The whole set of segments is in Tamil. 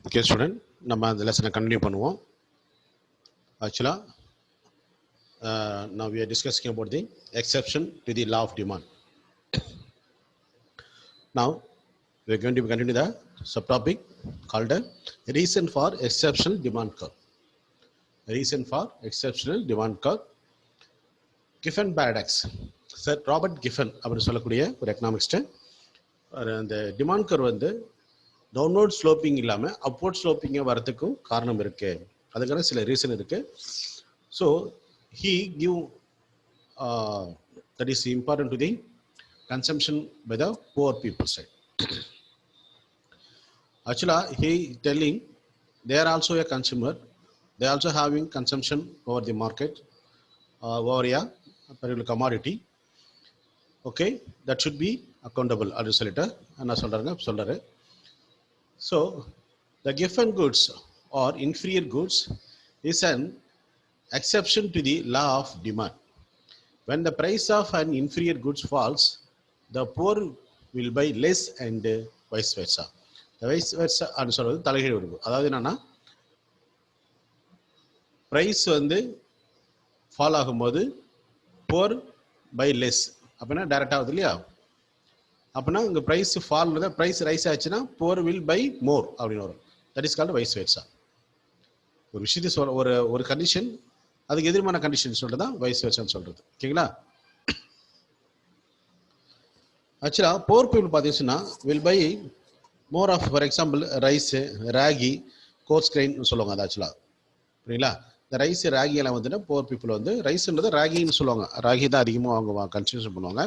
Okay, student, நம்ம அந்த லெசனை கண்டினியூ பண்ணுவோம். Actually, now we are discussing about the exception to the law of demand. Now, we are going to continue the subtopic called a reason for exceptional demand curve. Reason for exceptional demand curve. Giffen paradox. Sir Robert Giffen அப்படின்னு சொல்லக்கூடிய ஒரு எக்கனாமிக்ஸ்ட் அந்த டிமாண்ட் கர்வ் வந்து டவுன்வர்ட் ஸ்லோப்பிங் இல்லாமல் அப்வர்ட் ஸ்லோப்பிங்காக வரதுக்கும் காரணம் இருக்கு. அதுக்கான சில ரீசன் இருக்கு. So he give that is important to the consumption by the poor people side. ஆக்சுவலாக he telling they are also a consumer, they also having consumption over the market, over a particular commodity. Okay, that should be accountable அப்படின்னு சொல்லிட்டு என்ன சொல்றாரு. So the given goods or inferior goods is an exception to the law of demand. When the price of an inferior goods falls, the poor will buy less and vice versa. The vice versa அப்படின்னு சொல்றது தலைகீழ் வருது. அதாவது என்னன்னா பிரைஸ் வந்து ஃபால் ஆகும்போது போர் பை லெஸ் அப்படின்னா டைரக்ட் ஆகுது இல்லையா? அப்படின்னா இங்கே ப்ரைஸ் ஃபால் ப்ரைஸ் ரைஸ் ஆச்சுன்னா போர் வில் பை மோர் அப்படின்னு வரும். That is called vice versa. ஒரு விஷயத்தை சொல் ஒரு கண்டிஷன் அதுக்கு எதிர்மான கண்டிஷன் சொல்றது தான் வைஸ் வெர்சான்னு சொல்றது. ஓகேங்களா? ஆக்சுவலாக போர் பீப்புள் பார்த்தீங்கன்னா will buy more of for example rice ragi coarse கிரைன்னு சொல்லுவாங்க. அது ஆக்சுவலாக புரியுங்களா? இந்த ரைஸ் ராகியெல்லாம் வந்துட்டு போர் பீப்புள் வந்து ரைஸ்ன்றது ராகின்னு சொல்லுவாங்க. ராகி தான் அதிகமாக அவங்க கன்சியூம் பண்ணுவாங்க.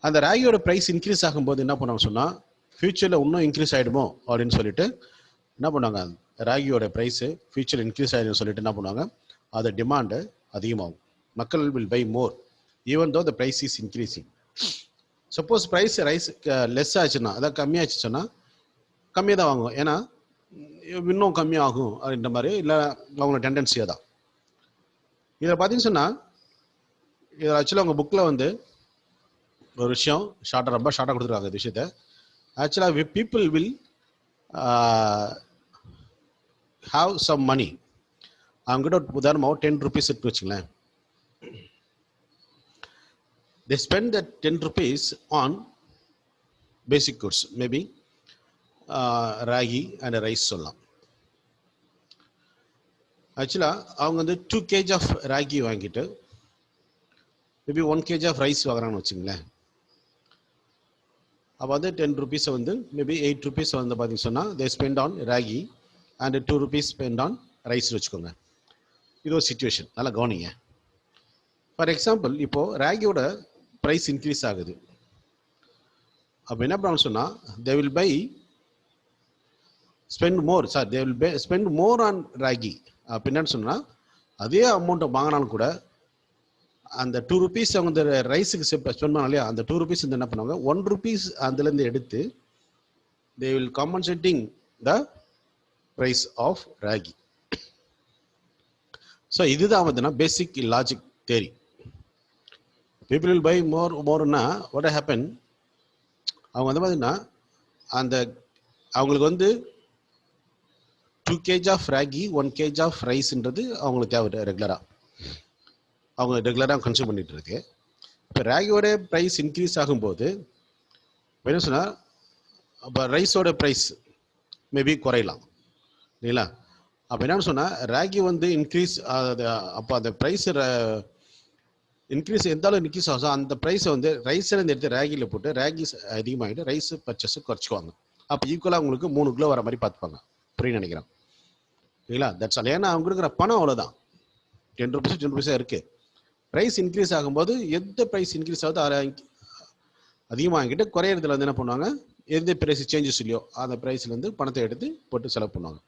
அந்த ராகியோட ப்ரைஸ் இன்க்ரீஸ் ஆகும்போது என்ன பண்ணுவாங்க சொன்னால் ஃபியூச்சரில் இன்னும் இன்க்ரீஸ் ஆகிடுமோ அப்படின்னு சொல்லிட்டு என்ன பண்ணுவாங்க, ராகியோட ப்ரைஸு ஃபியூச்சர் இன்க்ரீஸ் ஆகிடும்னு சொல்லிட்டு என்ன பண்ணுவாங்க, அது டிமாண்டு அதிகமாகும். மக்கள் will buy more even though the price is increasing. Suppose price rise less ஆச்சுன்னா அதாவது கம்மியாச்சு சொன்னால் கம்மியாக தான் வாங்குவோம். ஏன்னா இன்னும் கம்மியாகும் அப்படின்ற மாதிரி இல்லை அவங்களோட டெண்டன்சியாக தான். இதில் பார்த்தீங்கன்னு சொன்னால் இதில் ஆக்சுவலாக அவங்க புக்கில் வந்து ஒரு விஷயம் ரொம்ப ஷார்ட்டாக கொடுத்துருக்காங்க. இந்த விஷயத்த ஆக்சுவலாக people will have some money. அவங்ககிட்ட உதாரணமாக 10 rupees இருக்கு வச்சுங்களேன். they spend that 10 rupees on basic goods, maybe ragi and rise சொல்லலாம். ஆக்சுவலாக அவங்க வந்து 2 kg ஆஃப் ராகி வாங்கிட்டு மேபி 1 kg ஆஃப் ரைஸ் வாங்குறாங்கன்னு வச்சுங்களேன். அப்போ வந்து 10 rupees வந்து மேபி 8 rupees வந்து பார்த்தீங்கன்னு சொன்னால் they spend on ragi and 2 rupees spend on rice வச்சுக்கோங்க. இது ஒரு சிச்சுவேஷன், நல்லா கவனிங்க. ஃபார் எக்ஸாம்பிள் இப்போது ராகியோட ப்ரைஸ் இன்க்ரீஸ் ஆகுது. அப்போ என்ன பண்ணணும்னு சொன்னால் தே will by spend more they will spend more on ragi. அப்போ என்னன்னு சொன்னால் அதே அமௌண்ட்டை வாங்கினாலும் கூட அந்த 2 rupees அவங்க இந்த ரைஸுக்கு ஸ்பெண்ட் பண்ணாலும் இல்லையா, அந்த 2 rupees வந்து என்ன பண்ணுவாங்க 1 rupees அதுலேருந்து எடுத்து they will compensating the price of ragi. So இதுதான் வந்துன்னா basic logic theory. People will buy மோர்னா வாட் ஹேப்பன், அவங்க வந்து பார்த்தீங்கன்னா அந்த அவங்களுக்கு வந்து 2 kg of ragi 1 kg of ரைஸ்ன்றது அவங்களுக்கு தேவை ரெகுலராக, அவங்க ரெகுலராக கன்சியூம் பண்ணிட்டு இருக்கு. இப்போ ராகியோட ப்ரைஸ் இன்க்ரீஸ் ஆகும்போது என்ன சொன்னால் அப்போ ரைஸோட ப்ரைஸ் மேபி குறையலாம் இல்லைங்களா? அப்போ என்னன்னு சொன்னால் ராகி வந்து இன்க்ரீஸ் அப்போ அந்த ப்ரைஸ் இன்க்ரீஸ் எந்தாலும் இன்க்ரீஸ் ஆகும். அந்த ப்ரைஸை வந்து ரைஸில் எடுத்து ராகியில் போட்டு ராகி அதிகமாகிட்டு ரைஸ் பர்ச்சேஸை குறைச்சிக்குவாங்க. அப்போ ஈக்குவலாக உங்களுக்கு 3 கிலோ வர மாதிரி பார்த்துப்பாங்க. புரியுன்னு நினைக்கிறேன் இல்லைங்களா? That's all. ஏன்னா அவங்க இருக்கிற பணம் அவ்வளோதான், 10 rupees இருக்குது. ப்ரைஸ் இன்க்ரீஸ் ஆகும்போது எந்த ப்ரைஸ் இன்க்ரீஸ் ஆகுது அதிகமாகிட்டு குறையிறதுல வந்து என்ன பண்ணுவாங்க, எந்த ப்ரைஸ் சேஞ்சஸ் இல்லையோ அந்த ப்ரைஸ்லேருந்து பணத்தை எடுத்து போட்டு செலவு பண்ணுவாங்க.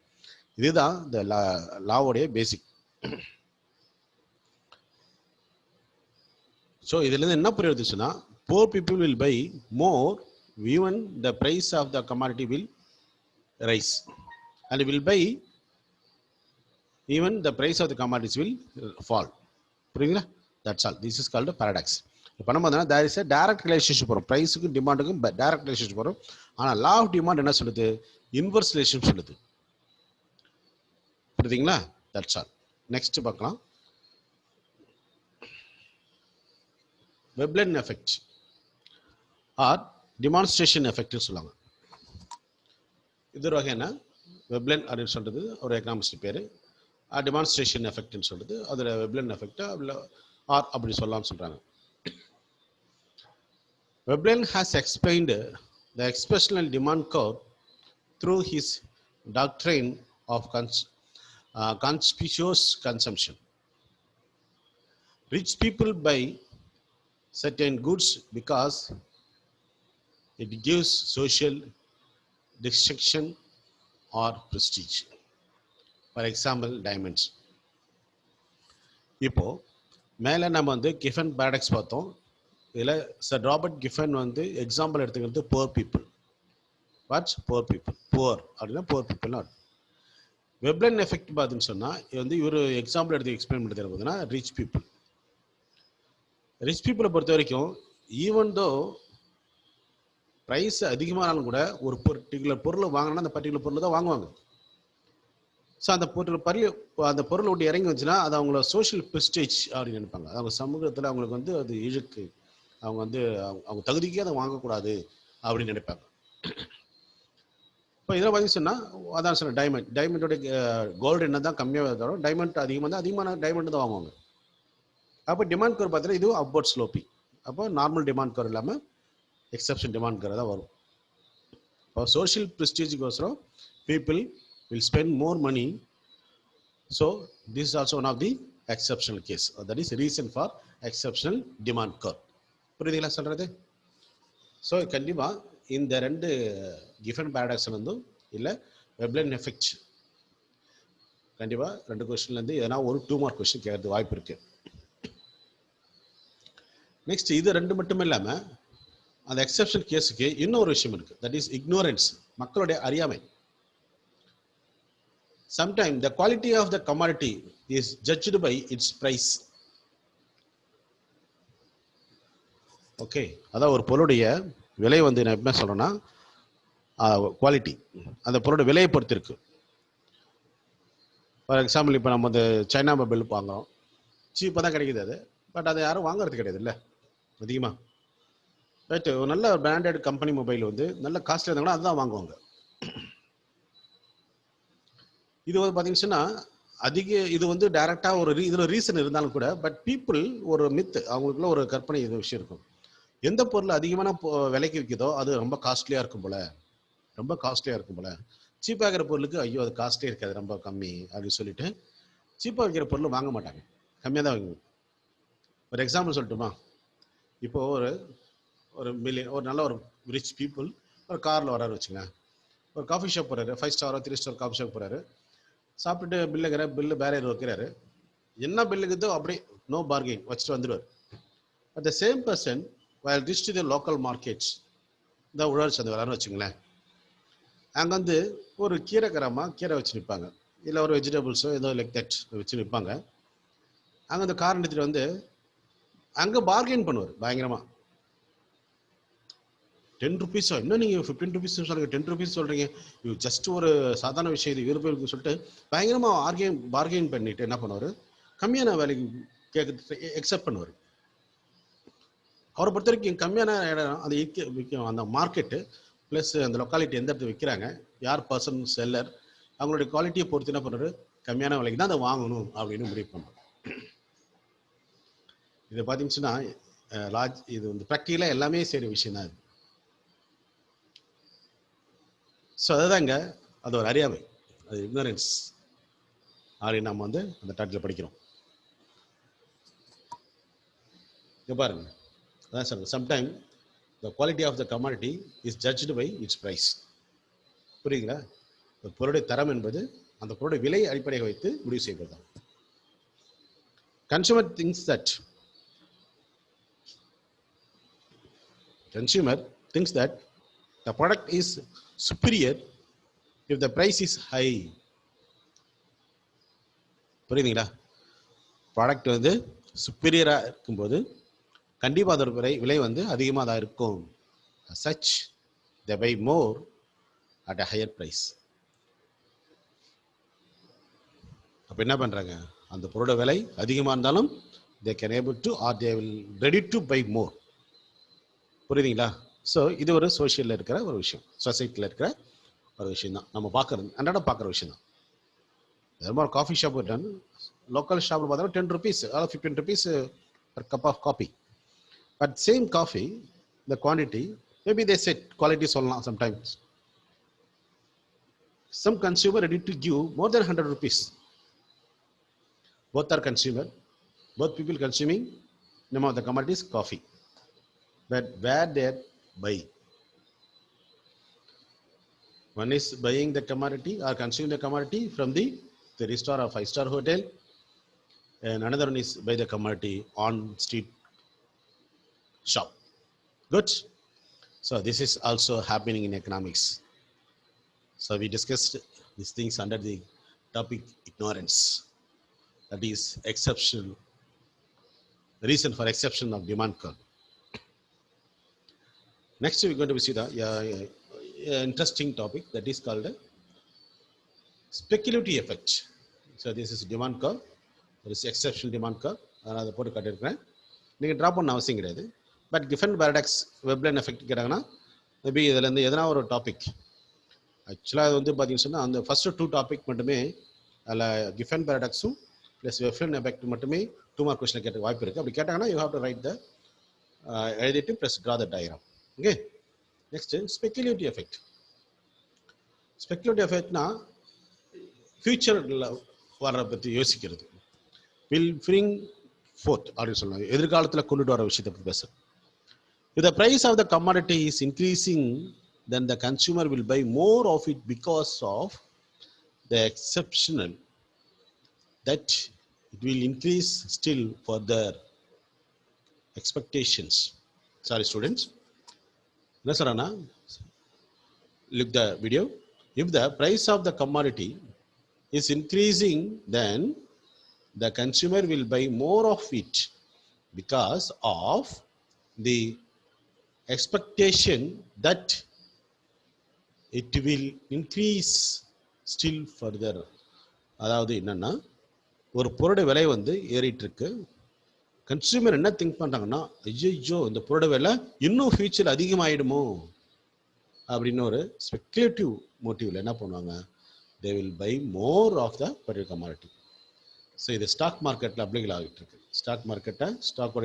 இதுதான் இந்த லாவோடைய பேசிக். ஸோ இதுலேருந்து என்ன புரியுதுன்னா poor people will buy more even the price of the commodity will rise and will buy even the price of the commodities will fall. புரியுங்களா? That's all. This is called a paradox. இப்போ நம்ம there is a direct relationship வரும், ப்ரைஸுக்கும் டிமாண்டுக்கும் டைரக்ட் ரிலேஷன்ஷிப் வரும். ஆனால் லா ஆஃப் டிமாண்ட் என்ன சொல்லுது? இன்வெர்ஸ் ரிலேஷன் சொல்லுது. புரியுதுங்களா? That's all. நெக்ஸ்ட் பார்க்கலாம். வெப்லன் எஃபெக்ட் ஆர் டிமான்ஸ்ட்ரேஷன் எஃபெக்ட்னு சொல்லுவாங்க. இது ஒரு வகையான வெப்லன் அப்படின்னு சொல்றது ஒரு எக்கனாமிஸ்ட் பேர். டிமான்ஸ்ட்ரேஷன் எஃபெக்ட்னு சொல்றது அதில் வெப்லன் எஃபெக்ட் ஆர் அப்படி சொல்லலாம்னு சொல்றாங்க. Veblen has explained the expressional demand curve through his doctrine of conspicuous consumption. Rich people buy certain goods because it gives social distinction or prestige. For example, diamonds. இப்போ மேலே நம்ம வந்து கிஃபன் பேரடாக்ஸ் பார்த்தோம். இதில் சர் ராபர்ட் கிஃபன் வந்து எக்ஸாம்பிள் எடுத்துக்கிறது poor people. What's poor people? Poor அப்படின்னா புவர் பீப்புள்னு அர்த்தம். வெப்லன் எஃபெக்ட் பார்த்துன்னு சொன்னால் இது வந்து இவர் எக்ஸாம்பிள் எடுத்து எக்ஸ்பிளைன் பண்ணி தர பார்த்தீங்கன்னா ரிச் பீப்புள். ரிச் பீப்புளை பொறுத்த வரைக்கும் ஈவன் தோ ப்ரைஸ் அதிகமானாலும் கூட ஒரு பர்டிகுலர் பொருளை வாங்கினா அந்த பர்டிகுலர் பொருளை தான் வாங்குவாங்க. ஸோ அந்த பொருள் விட்டு இறங்கி வந்துச்சுன்னா அது அவங்களோட சோஷியல் ப்ரெஸ்டேஜ் அப்படின்னு நினைப்பாங்க. அவங்க சமூகத்தில் அவங்களுக்கு வந்து அது இழுக்கு, அவங்க வந்து அவங்க தகுதிக்கே அதை வாங்கக்கூடாது அப்படின்னு நினைப்பாங்க. இப்போ இதெல்லாம் பார்த்தீங்கன்னு சொன்னால் அதான் சொன்ன டைமண்டோட கோல்டு என்ன தான் கம்மியாக தரும், டைமண்ட் அதிகமாக தான் அதிகமான டைமண்ட் தான் வாங்குவாங்க. அப்போ டிமாண்ட் கர் பார்த்தீங்கன்னா இதுவும் அப்வர்ட் ஸ்லோப்பிங். அப்போ நார்மல் டிமாண்ட் கர் இல்லாமல் எக்ஸப்ஷன் டிமாண்ட் கர் தான் வரும். இப்போ சோஷியல் ப்ரெஸ்டீஜுக்கோசரம் people will spend more money. So this is also one of the exceptional case. That is reason for exceptional demand curve. புரியுதுங்களா சொல்றது? ஸோ கண்டிப்பாக இந்த ரெண்டு கிஃபன் பேரடாக்ஸ் வந்து இல்லை வெப்லன் எஃபெக்ட் கண்டிப்பாக ரெண்டு கொஸ்டின்லேருந்து எதனா ஒரு 2 மார்க் கொஸ்டின் கேட்கறது வாய்ப்பு இருக்கு. நெக்ஸ்ட் இது ரெண்டு மட்டும் இல்லாமல் அந்த எக்ஸப்ஷன் கேஸுக்கு இன்னொரு விஷயம் இருக்கு. தட் இஸ் இக்னோரன்ஸ், மக்களுடைய அறியாமை. Sometimes the quality of the commodity is judged by its price. Okay, அதான் ஒரு பொருளுடைய விலை வந்து நான் என்ன சொல்றேன்னா குவாலிட்டி அந்த பொருளோட விலையை பொறுத்து இருக்கு. ஃபார் எக்ஸாம்பிள் இப்போ நம்ம இந்த சைனா மொபைல் வாங்குறோம், சீப்பாக தான் கிடைக்குது அது, பட் அதை யாரும் வாங்குறது கிடையாது இல்லை அதிகமாக. ரைட்டு, ஒரு நல்ல பிராண்டட் கம்பெனி மொபைல் வந்து நல்ல காஸ்ட்லியாக இருந்தாங்கன்னா அதுதான் வாங்குவாங்க. இது வந்து பார்த்தீங்கன்னா இது வந்து டைரக்டாக ஒரு இதில் ரீசன் இருந்தாலும் கூட, பட் பீப்புள் ஒரு மித்து, அவங்களுக்குள்ள ஒரு கற்பனை இது விஷயம் இருக்கும். எந்த பொருள் அதிகமான விலைக்கு விற்குதோ அது ரொம்ப காஸ்ட்லியாக இருக்கும் போல, ரொம்ப காஸ்ட்லியாக இருக்கும் போல. சீப்பாக இருக்கிற பொருளுக்கு ஐயோ அது காஸ்ட்லியாக இருக்காது, ரொம்ப கம்மி அப்படின்னு சொல்லிட்டு சீப்பாக விற்கிற பொருள் வாங்க மாட்டாங்க, கம்மியாக தான் வாங்குவோம். ஒரு எக்ஸாம்பிள் சொல்லட்டுமா? இப்போ ஒரு நல்ல ஒரு ரிச் பீப்புள் ஒரு காரில் வராரு வச்சுங்க, ஒரு காஃபி ஷாப் போகிறாரு, 5 ஸ்டாரோ 3 ஸ்டார் காஃபி ஷாப் போகிறாரு. சாப்பிட்டுட்டு பில்லு பேரர் வைக்கிறாரு. என்ன பில்லுக்குதோ அப்படியே நோ பார்கெயின் வச்சுட்டு வந்துடுவார். At the same person while reach to the local markets, இந்த உழவர் சந்தை வரான்னு வச்சுங்களேன், அங்கே வந்து ஒரு கீரை வச்சு நிற்பாங்க, இல்லை ஒரு வெஜிடபிள்ஸோ ஏதோ லைக் தட் வச்சு நிற்பாங்க. அங்கே அந்த கார் எடுத்துகிட்டு வந்து அங்கே பார்கெயின் பண்ணுவார் பயங்கரமாக. 10 rupees, இன்னும் நீங்கள் 15 rupees சொல்லுங்க, 10 rupees சொல்கிறீங்க, இது ஜஸ்ட் ஒரு சாதாரண விஷயம், இது விருப்பம் சொல்லிட்டு பயங்கரமாக பார்கெயின் பண்ணிட்டு என்ன பண்ணுவார், கம்மியான வேலைக்கு கேட்க எக்ஸப்ட் பண்ணுவார். அவரை பொறுத்த வரைக்கும் கம்மியான இடம் அது விற்கும், அந்த மார்க்கெட்டு ப்ளஸ் அந்த லொக்காலிட்டி எந்த இடத்துல விற்கிறாங்க, யார் பர்சன் செல்லர், அவங்களுடைய குவாலிட்டியை பொறுத்து என்ன பண்ணுறாரு, கம்மியான விலைக்கு தான் அதை வாங்கணும் அப்படின்னு முடிவு பண்ணுறோம். இதை பார்த்தீங்கன்னா இது வந்து ப்ராக்டிக்கலாக எல்லாமே சரி விஷயம் தான். ஸோ அதுதாங்க, அது ஒரு அறியாமை, அது இக்னரன்ஸ் அப்படின்னு நம்ம வந்து அந்த டாட்டில் படிக்கிறோம். இங்கே பாருங்க, அதான் sir, sometime the quality of the commodity is judged by its price. புரியுங்களா? ஒரு பொருளுடைய தரம் என்பது அந்த பொருளுடைய விலை அடிப்படையை வைத்து முடிவு செய்வதுதான். Consumer things that the product is superior if the price is high. புரியுதுங்களா? ப்ராடக்ட் வந்து சுப்பீரியராக இருக்கும்போது கண்டிப்பாக அதோட விலை வந்து அதிகமாக தான் இருக்கும். Such they buy more at a higher price. அப்போ என்ன பண்ணுறாங்க, அந்த பொருளோட விலை அதிகமாக இருந்தாலும் they can able to or they will ready to buy more. புரியுதுங்களா? ஸோ இது ஒரு சோஷியலில் இருக்கிற ஒரு விஷயம், சொசைட்டியில் இருக்கிற ஒரு விஷயம் தான், நம்ம பார்க்குறது அன்றாட பார்க்குற விஷயம் தான். அது மாதிரி காஃபி ஷாப் லோக்கல் ஷாப்பில் பார்த்தோம்னா 10 rupees or 15 rupees per cup of coffee. But same coffee, the quantity, maybe they said quality சொல்லலாம் sometimes. Some consumer ready to give more than 100 rupees. Both are consumer, both people consuming name of the commodities coffee. But where they buy? One is buying the commodity or consuming the commodity from the 3-star or 5-star hotel, and another one is buy the commodity on street shop. Good. So this is also happening in economics. So we discussed these things under the topic ignorance. That is exceptional, reason for exception of demand curve. Next we're going to see the interesting topic that is called speculative effect. So this is demand curve, there is exceptional demand curve. அதை போட்டு காட்டியிருக்கிறேன், நீங்கள் ட்ராப் பண்ண அவசியம் கிடையாது. பட் கிஃபன் பேரடாக்ஸ் வெப்லைன் எஃபெக்ட் கேட்டாங்கன்னா மேபி இதுலேருந்து எதனா ஒரு டாபிக், ஆக்சுவலாக அது வந்து பார்த்தீங்கன்னு சொன்னால் அந்த ஃபஸ்ட்டு 2 டாபிக் மட்டுமே அதில் கிஃபன் பேரடாக்ஸும் ப்ளஸ் வெப்லைன் எஃபெக்ட் மட்டுமே 2 மார்க் கொஸ்டின் கேட்க வாய்ப்பு இருக்குது. அப்படி கேட்டாங்கன்னா you have to write the எழுதிட்டு plus draw the diagram. Okay, next speculative effect. Speculative எஃபெக்ட்னா ஃபியூச்சரில் வர்ற பற்றி யோசிக்கிறது, வில் பிரிங் ஃபோர்த் அப்படின்னு சொல்லுவாங்க, எதிர்காலத்தில் கொண்டுட்டு வர விஷயத்தை பற்றி பேச. If the price of the commodity is increasing, then the consumer will buy more of it because of the exceptional that it will increase still further expectations. Sorry students, என்ன சொல்றேன்னா, look the video. If the price of the commodity is increasing, then the consumer will buy more of it because of the expectation that it will increase still further. அதாவது என்னன்னா, ஒரு பொருளோட விலை வந்து ஏறிட்டு இருக்கு, கன்சியூமர் என்ன திங்க் பண்றாங்கன்னா, ஐயோ இந்த பொருளோட விலை இன்னும் ஃபியூச்சர் அதிகமாயிடுமோ அப்படின்னு ஒரு ஸ்பெகுலேட்டிவ் மோட்டிவ்ல என்ன பண்ணுவாங்க, they will buy more of the particular commodity. So இது ஸ்டாக் மார்க்கெட்டில் அப்ளிகல் ஆகிட்டு இருக்கு. ஸ்டாக் மார்க்கெட்டை ஸ்டாக்கோட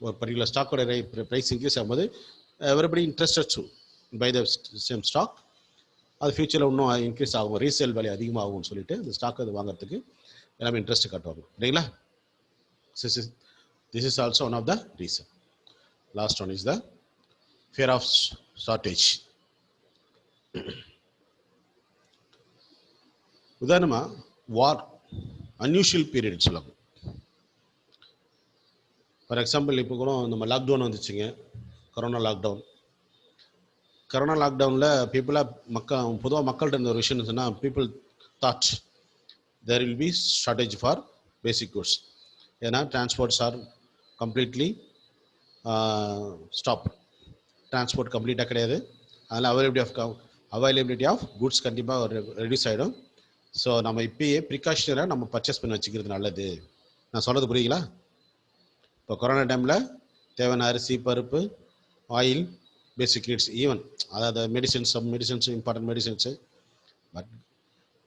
ஒரு பர்டிகுலர் ஸ்டாக்கோட ப்ரைஸ் இன்க்ரீஸ் ஆகும்போது everybody interested to buy the same stock, அது ஃபியூச்சரில் இன்னும் இன்க்ரீஸ் ஆகும், ரீசேல் வேல்யூ அதிகமாகும்னு சொல்லிட்டு அந்த ஸ்டாக் அது வாங்குறதுக்கு எல்லாமே இன்ட்ரெஸ்ட் காட்டுவாங்க இல்லைங்களா. This is also one of the reason. Last one is the fear of shortage. உதாரணமாக வார் அன்யூஷுவல் பீரியட் சொல்லலாம். ஃபார் எக்ஸாம்பிள் இப்போ கூட நம்ம லாக்டவுன் வந்துச்சுங்க, கொரோனா லாக்டவுன். கொரோனா லாக்டவுனில் பீப்புளாக பொதுவாக மக்கள்கிட்ட இருந்த ஒரு விஷயம் சொன்னால், people thought there will be shortage for basic goods. ஏன்னா transports are completely stop, transport கம்ப்ளீட்டாக கிடையாது, அதனால் அவைலபிலிட்டி ஆஃப் குட்ஸ் கண்டிப்பாக ரெடியூஸ் ஆகிடும். ஸோ நம்ம இப்பயே ப்ரிகாஷனராக நம்ம பர்ச்சேஸ் பண்ணி வச்சுக்கிறது நல்லது. நான் சொல்கிறது புரியுங்களா? இப்போ கொரோனா டைமில் தேவையான அரிசி, பருப்பு, ஆயில், பேசிக் நீட்ஸ், ஈவன் அதாவது மெடிசன்ஸ் இம்பார்ட்டன்ட் மெடிசன்ஸு, பட்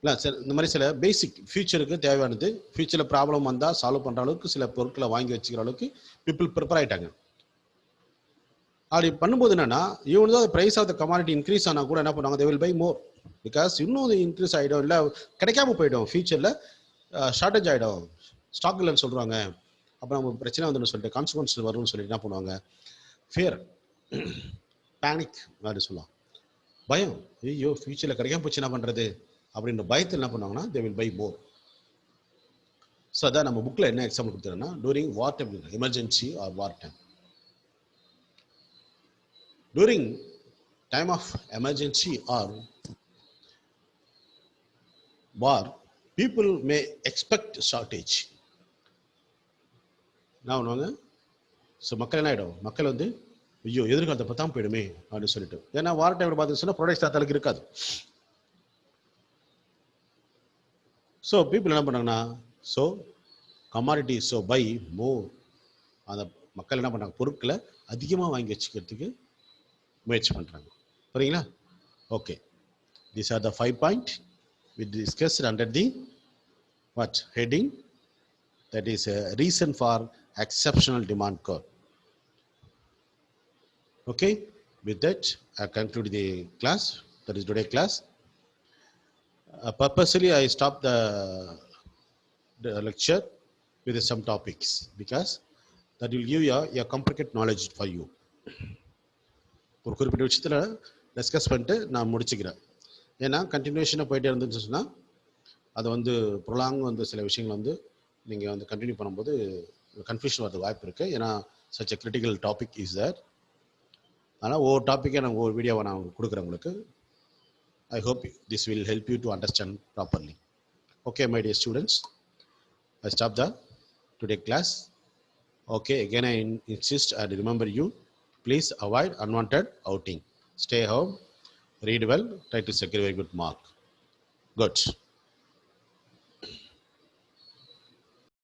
இல்லை சார் இந்த மாதிரி சில பேசிக் ஃபியூச்சருக்கு தேவையானது, ஃபியூச்சரில் ப்ராப்ளம் வந்தால் சால்வ் பண்ணுற அளவுக்கு சில பொருட்களை வாங்கி வச்சுக்கிற அளவுக்கு பீப்புள் ப்ரிப்பேர் ஆகிட்டாங்க. அப்படி பண்ணும்போது என்னென்னா, ஈவன் தான் price of the commodity increase ஆனால் கூட என்ன பண்ணுவாங்க, they will buy more, because இன்னும் அது இன்க்ரீஸ் ஆகிடும், இல்லை கிடைக்காம போயிடும், ஃபியூச்சரில் ஷார்ட்டேஜ் ஆகிடும், ஸ்டாக் இல்லைன்னு சொல்கிறாங்க, அப்புறம் நம்ம பிரச்சனை வந்துன்னு சொல்லிட்டு கான்சிக்வன்ஸ் வரும்னு சொல்லிட்டு என்ன பண்ணுவாங்க, ஃபியர், பேனிக் அப்படின்னு சொல்லலாம், பயம், ஐயோ ஃபியூச்சரில் கிடைக்காம போச்சு என்ன பண்ணுறது அப்படின்ற பயத்தில் என்ன பண்ணுவாங்கன்னா they will buy more. So அதான் நம்ம புக்கில் என்ன எக்ஸாம்பிள் கொடுத்துருன்னா, during war time, emergency or war time. During time of emergency or war, people may expect shortage. Now, so மக்கள் என்ன ஆகிடும், மக்கள் வந்து ஐயோ எதிர்காலத்தை பத்தாம போயிடுமே அப்படின்னு சொல்லிட்டு. ஏன்னா வார டைம்ல பார்த்துச்சுன்னா ப்ராடக்ட்ஸ் அந்த இருக்காது. ஸோ பீப்புள் என்ன பண்ணாங்கன்னா, ஸோ கமாடிட்டி ஸோ பை மோர், அந்த மக்கள் என்ன பண்ணாங்க, பொருட்களை அதிகமாக வாங்கி வச்சுக்கிறதுக்கு முயற்சி பண்ணுறாங்க. புரியுங்களா? Okay, these are the 5 points we discussed under the what heading, that is a reason for exceptional demand curve. Okay, with that I conclude the class, that is today class. Purposely I stopped the lecture with some topics because that will give you a complicated knowledge for you. ஒரு குறிப்பிட்ட விஷயத்தில் டிஸ்கஸ் பண்ணிட்டு நான் முடிச்சுக்கிறேன். ஏன்னா கண்டினியூஷனாக போயிட்டே இருந்துச்சுன்னு சொன்னால் அதை வந்து ப்ரொலாங் வந்து சில விஷயங்கள் வந்து நீங்கள் வந்து கண்டினியூ பண்ணும்போது கன்ஃபியூஷன் வரது வாய்ப்பு இருக்குது. ஏன்னா such a critical topic is there. ஆனால் ஒவ்வொரு டாப்பிக்கை நான் ஒவ்வொரு வீடியோவை நான் கொடுக்குறேன் உங்களுக்கு. I hope this will help you to understand properly. Okay, my dear students, I stop the today class. Okay, again I insist and remember you, please avoid unwanted outing. Stay home, read well, try to secure a very good mark. Good.